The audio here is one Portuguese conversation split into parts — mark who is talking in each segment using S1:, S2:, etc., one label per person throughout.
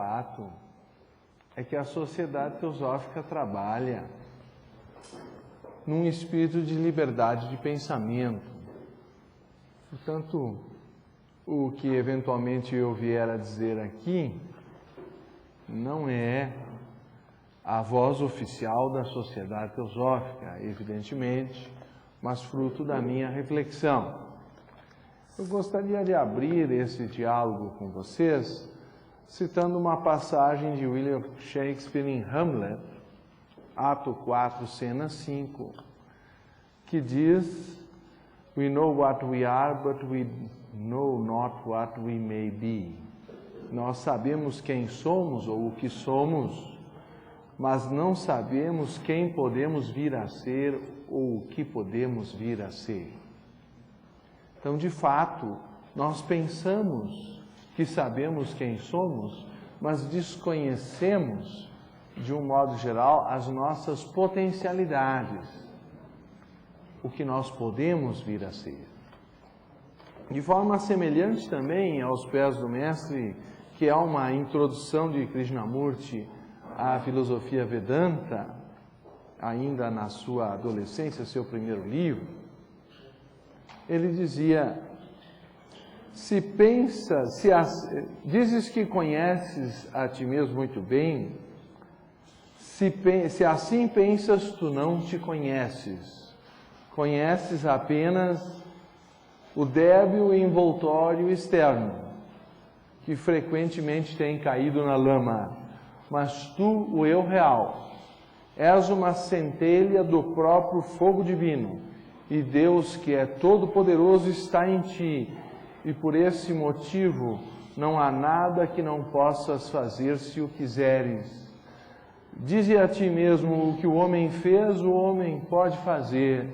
S1: fato é que a Sociedade Teosófica trabalha num espírito de liberdade de pensamento. Portanto, o que eventualmente eu vier a dizer aqui não é a voz oficial da Sociedade Teosófica, evidentemente, mas fruto da minha reflexão. Eu gostaria de abrir esse diálogo com vocês citando uma passagem de William Shakespeare em Hamlet, ato 4, cena 5, que diz: "We know what we are, but we know not what we may be." Nós sabemos quem somos ou o que somos, mas não sabemos quem podemos vir a ser ou o que podemos vir a ser. Então, de fato, nós pensamos que sabemos quem somos, mas desconhecemos, de um modo geral, as nossas potencialidades, o que nós podemos vir a ser. De forma semelhante também aos pés do Mestre, que é uma introdução de Krishnamurti à filosofia Vedanta, ainda na sua adolescência, seu primeiro livro, ele dizia: dizes que conheces a ti mesmo muito bem, se assim pensas, tu não te conheces. Conheces apenas o débil envoltório externo, que frequentemente tem caído na lama, mas tu, o eu real, és uma centelha do próprio fogo divino, e Deus, que é todo-poderoso, está em ti, e por esse motivo não há nada que não possas fazer se o quiseres. Dize a ti mesmo: o que o homem fez, o homem pode fazer.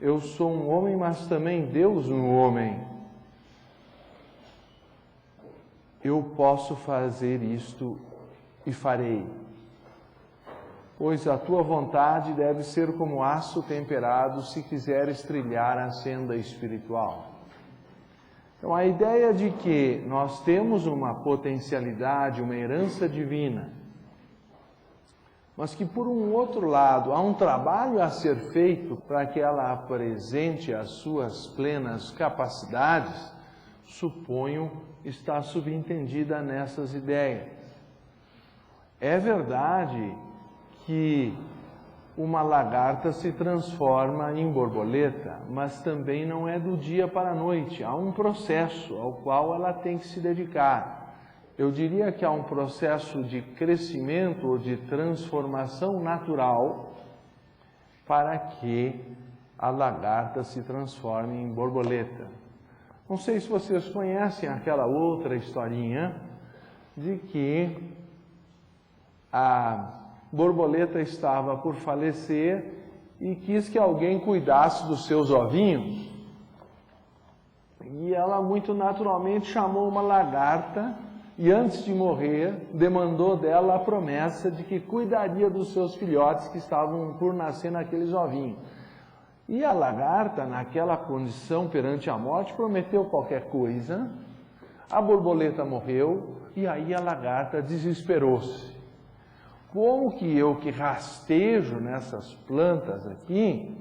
S1: Eu sou um homem, mas também Deus no homem. Eu posso fazer isto e farei, pois a tua vontade deve ser como aço temperado se quiseres trilhar a senda espiritual. Então, a ideia de que nós temos uma potencialidade, uma herança divina, mas que, por um outro lado, há um trabalho a ser feito para que ela apresente as suas plenas capacidades, suponho está subentendida nessas ideias. É verdade que uma lagarta se transforma em borboleta, mas também não é do dia para a noite. Há um processo ao qual ela tem que se dedicar. Eu diria que há um processo de crescimento ou de transformação natural para que a lagarta se transforme em borboleta. Não sei se vocês conhecem aquela outra historinha de que a borboleta estava por falecer e quis que alguém cuidasse dos seus ovinhos. E ela muito naturalmente chamou uma lagarta e, antes de morrer, demandou dela a promessa de que cuidaria dos seus filhotes que estavam por nascer naqueles ovinhos. E a lagarta, naquela condição perante a morte, prometeu qualquer coisa. A borboleta morreu e aí a lagarta desesperou-se. Como que eu, que rastejo nessas plantas aqui,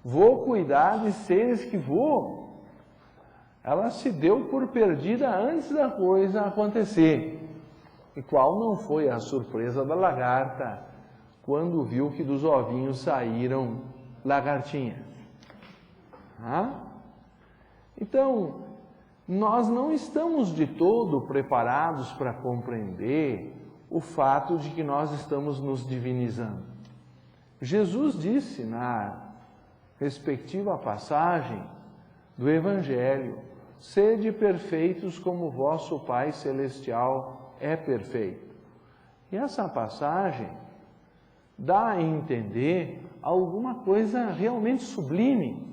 S1: vou cuidar de seres que voam? Ela se deu por perdida antes da coisa acontecer. E qual não foi a surpresa da lagarta quando viu que dos ovinhos saíram lagartinhas? Então, nós não estamos de todo preparados para compreender o fato de que nós estamos nos divinizando. Jesus disse na respectiva passagem do Evangelho: sede perfeitos como vosso Pai Celestial é perfeito. E essa passagem dá a entender alguma coisa realmente sublime,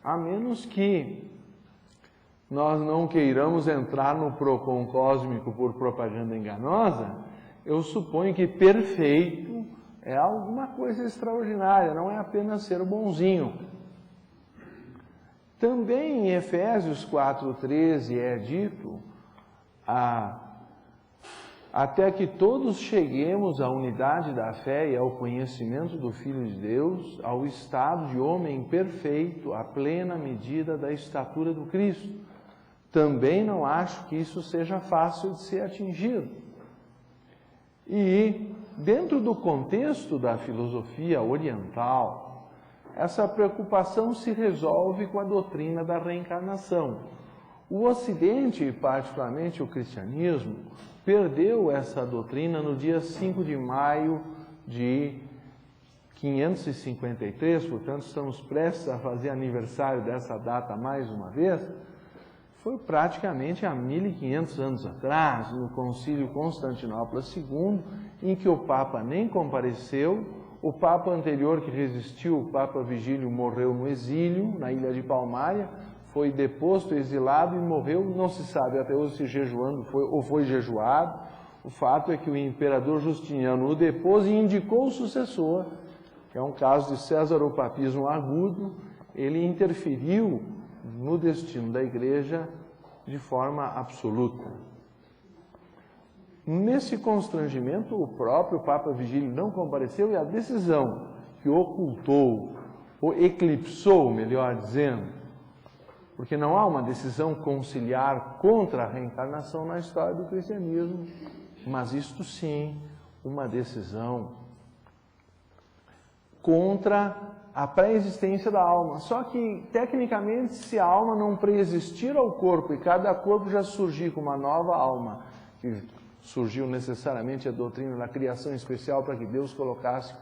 S1: a menos que nós não queiramos entrar no PROCON cósmico por propaganda enganosa. Eu suponho que perfeito é alguma coisa extraordinária, não é apenas ser bonzinho. Também em Efésios 4:13 é dito até que todos cheguemos à unidade da fé e ao conhecimento do Filho de Deus, ao estado de homem perfeito, à plena medida da estatura do Cristo. Também não acho que isso seja fácil de ser atingido. E, dentro do contexto da filosofia oriental, essa preocupação se resolve com a doutrina da reencarnação. O Ocidente, particularmente o cristianismo, perdeu essa doutrina no dia 5 de maio de 553, portanto estamos prestes a fazer aniversário dessa data mais uma vez. Foi praticamente há 1500 anos atrás, no Concílio Constantinopla II, em que o Papa nem compareceu. O Papa anterior que resistiu, o Papa Vigílio, morreu no exílio, na ilha de Palmária, foi deposto, exilado e morreu, não se sabe até hoje se jejuando foi jejuado. O fato é que o imperador Justiniano o depôs e indicou o sucessor, que é um caso de cesaropapismo agudo. Ele interferiu no destino da Igreja de forma absoluta. Nesse constrangimento, o próprio Papa Vigílio não compareceu e a decisão que ocultou, ou eclipsou, melhor dizendo, porque não há uma decisão conciliar contra a reencarnação na história do cristianismo, mas isto sim, uma decisão contra a pré-existência da alma. Só que, tecnicamente, se a alma não pré-existir ao corpo e cada corpo já surgir com uma nova alma, que surgiu necessariamente a doutrina da criação especial para que Deus colocasse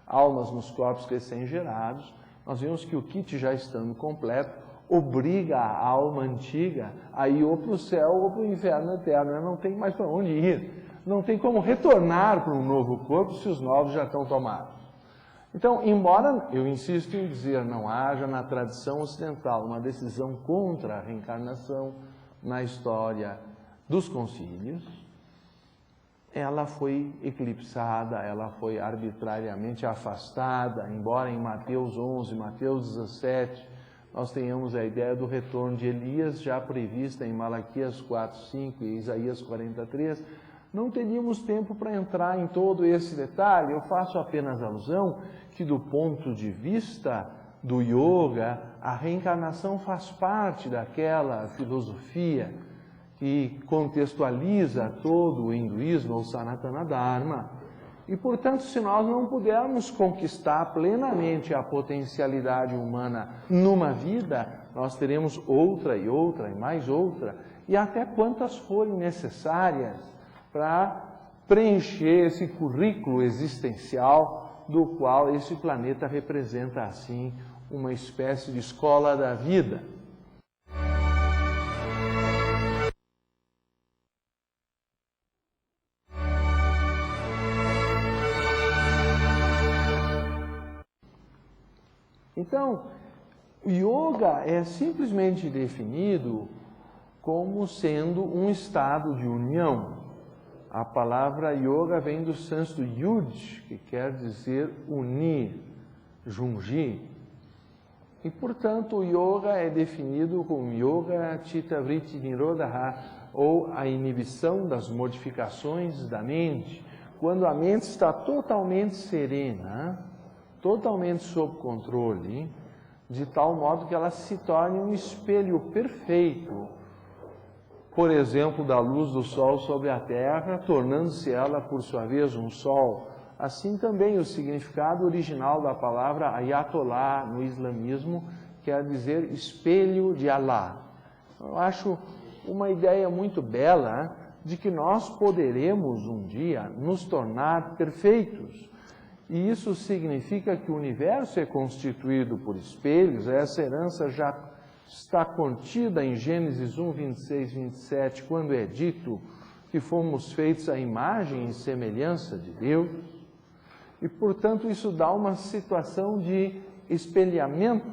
S1: almas nos corpos recém-gerados, nós vemos que o kit já estando completo, obriga a alma antiga a ir ou para o céu ou para o inferno eterno. Ela não tem mais para onde ir, não tem como retornar para um novo corpo se os novos já estão tomados. Então, embora eu insisto em dizer, não haja na tradição ocidental uma decisão contra a reencarnação na história dos concílios, ela foi eclipsada, ela foi arbitrariamente afastada, embora em Mateus 11, Mateus 17, nós tenhamos a ideia do retorno de Elias, já prevista em Malaquias 4:5 e Isaías 43, não teríamos tempo para entrar em todo esse detalhe. Eu faço apenas alusão que, do ponto de vista do yoga, a reencarnação faz parte daquela filosofia que contextualiza todo o hinduísmo, ou Sanatana Dharma. E, portanto, se nós não pudermos conquistar plenamente a potencialidade humana numa vida, nós teremos outra e outra e mais outra, e até quantas forem necessárias para preencher esse currículo existencial do qual esse planeta representa, assim, uma espécie de escola da vida. Então, o yoga é simplesmente definido como sendo um estado de união. A palavra yoga vem do sânscrito yud, que quer dizer unir, jungir. E, portanto, o yoga é definido como yoga chitta vritti nirodha, ou a inibição das modificações da mente, quando a mente está totalmente serena, totalmente sob controle, de tal modo que ela se torne um espelho perfeito, por exemplo, da luz do sol sobre a terra, tornando-se ela, por sua vez, um sol. Assim também o significado original da palavra Ayatollah no islamismo quer dizer espelho de Allah. Eu acho uma ideia muito bela de que nós poderemos um dia nos tornar perfeitos. E isso significa que o universo é constituído por espelhos. Essa herança já está contida em Gênesis 1, 26, 27, quando é dito que fomos feitos à imagem e semelhança de Deus. E, portanto, isso dá uma situação de espelhamento.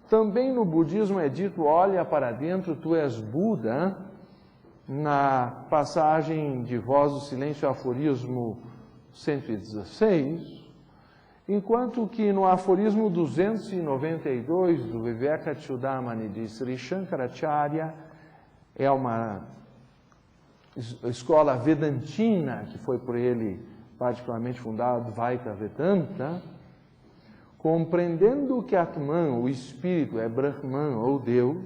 S1: Também no budismo é dito, olha para dentro, tu és Buda. Na passagem de Voz do Silêncio, aforismo 116, enquanto que no aforismo 292 do Vivekachudamani de Sri Shankaracharya é uma escola vedantina, que foi por ele particularmente fundada, Advaita Vedanta, compreendendo que Atman, o Espírito, é Brahman, ou Deus,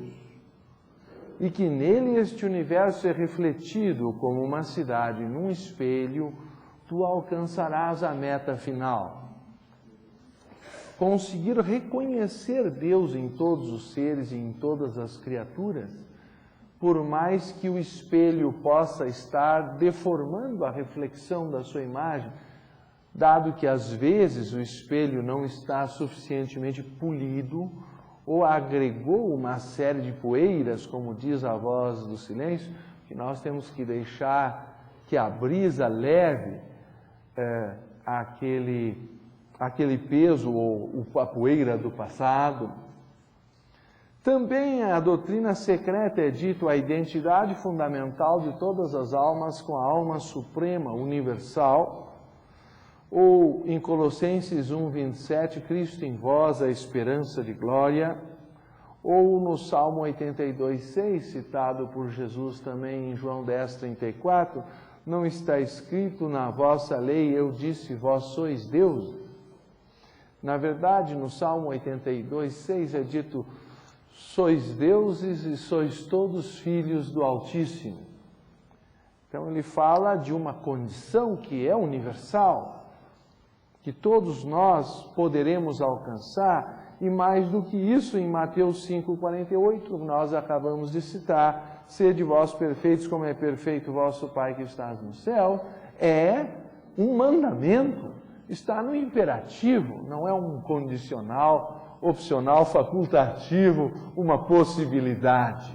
S1: e que nele este universo é refletido como uma cidade num espelho, tu alcançarás a meta final. Conseguir reconhecer Deus em todos os seres e em todas as criaturas, por mais que o espelho possa estar deformando a reflexão da sua imagem, dado que às vezes o espelho não está suficientemente polido ou agregou uma série de poeiras, como diz a voz do silêncio, que nós temos que deixar que a brisa leve aquele peso ou a poeira do passado. Também a doutrina secreta é dito a identidade fundamental de todas as almas com a alma suprema, universal, ou em Colossenses 1:27, Cristo em vós, a esperança de glória, ou no Salmo 82:6, citado por Jesus também em João 10:34, não está escrito na vossa lei, eu disse, vós sois deuses. Na verdade, no Salmo 82:6 é dito, sois deuses e sois todos filhos do Altíssimo. Então ele fala de uma condição que é universal, que todos nós poderemos alcançar, e mais do que isso, em Mateus 5:48, nós acabamos de citar, sede vós perfeitos como é perfeito o vosso Pai que estás no céu, é um mandamento, está no imperativo, não é um condicional, opcional, facultativo, uma possibilidade.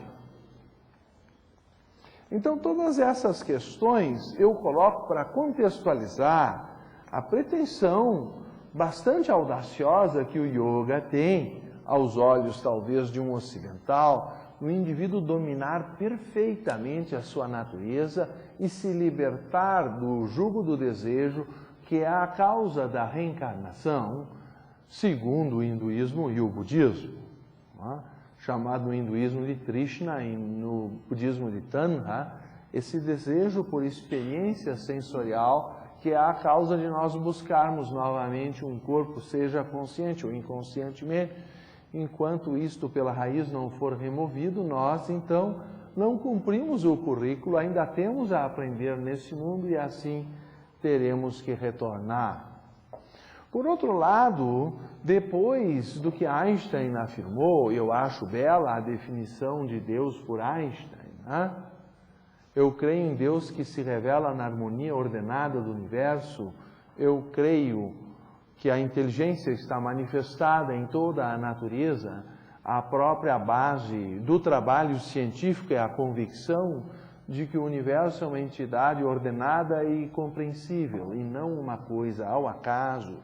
S1: Então, todas essas questões eu coloco para contextualizar a pretensão bastante audaciosa que o yoga tem, aos olhos talvez de um ocidental, no indivíduo dominar perfeitamente a sua natureza e se libertar do jugo do desejo, que é a causa da reencarnação, segundo o hinduísmo e o budismo, chamado no hinduísmo de Trishna e no budismo de Tanha, esse desejo por experiência sensorial, que é a causa de nós buscarmos novamente um corpo, seja consciente ou inconscientemente. Enquanto isto pela raiz não for removido, nós então não cumprimos o currículo, ainda temos a aprender nesse mundo e assim teremos que retornar. Por outro lado, depois do que Einstein afirmou, eu acho bela a definição de Deus por Einstein, né? Eu creio em Deus que se revela na harmonia ordenada do universo. Eu creio que a inteligência está manifestada em toda a natureza. A própria base do trabalho científico é a convicção de que o universo é uma entidade ordenada e compreensível, e não uma coisa ao acaso.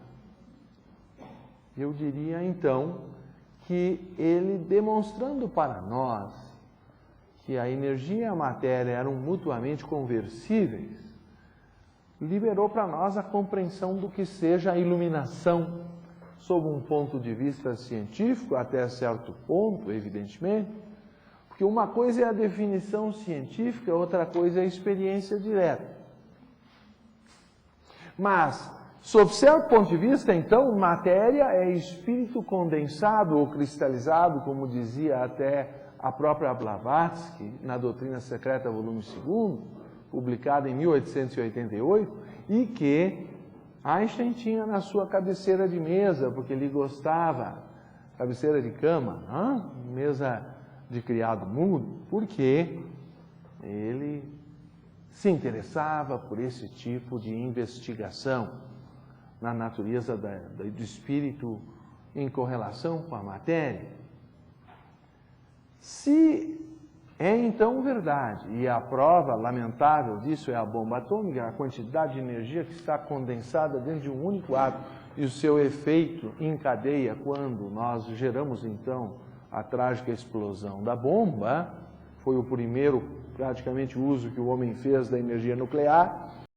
S1: Eu diria, então, que ele demonstrando para nós que a energia e a matéria eram mutuamente conversíveis, liberou para nós a compreensão do que seja a iluminação, sob um ponto de vista científico, até certo ponto, evidentemente, porque uma coisa é a definição científica, outra coisa é a experiência direta. Mas, sob certo ponto de vista, então, matéria é espírito condensado ou cristalizado, como dizia até a própria Blavatsky, na Doutrina Secreta, volume 2, publicada em 1888, e que Einstein tinha na sua cabeceira de mesa, porque ele gostava, cabeceira de cama, mesa de criado mudo, porque ele se interessava por esse tipo de investigação na natureza do espírito em correlação com a matéria. Se é então verdade, e a prova lamentável disso é a bomba atômica, a quantidade de energia que está condensada dentro de um único átomo e o seu efeito em cadeia quando nós geramos então a trágica explosão da bomba, foi o primeiro praticamente uso que o homem fez da energia nuclear,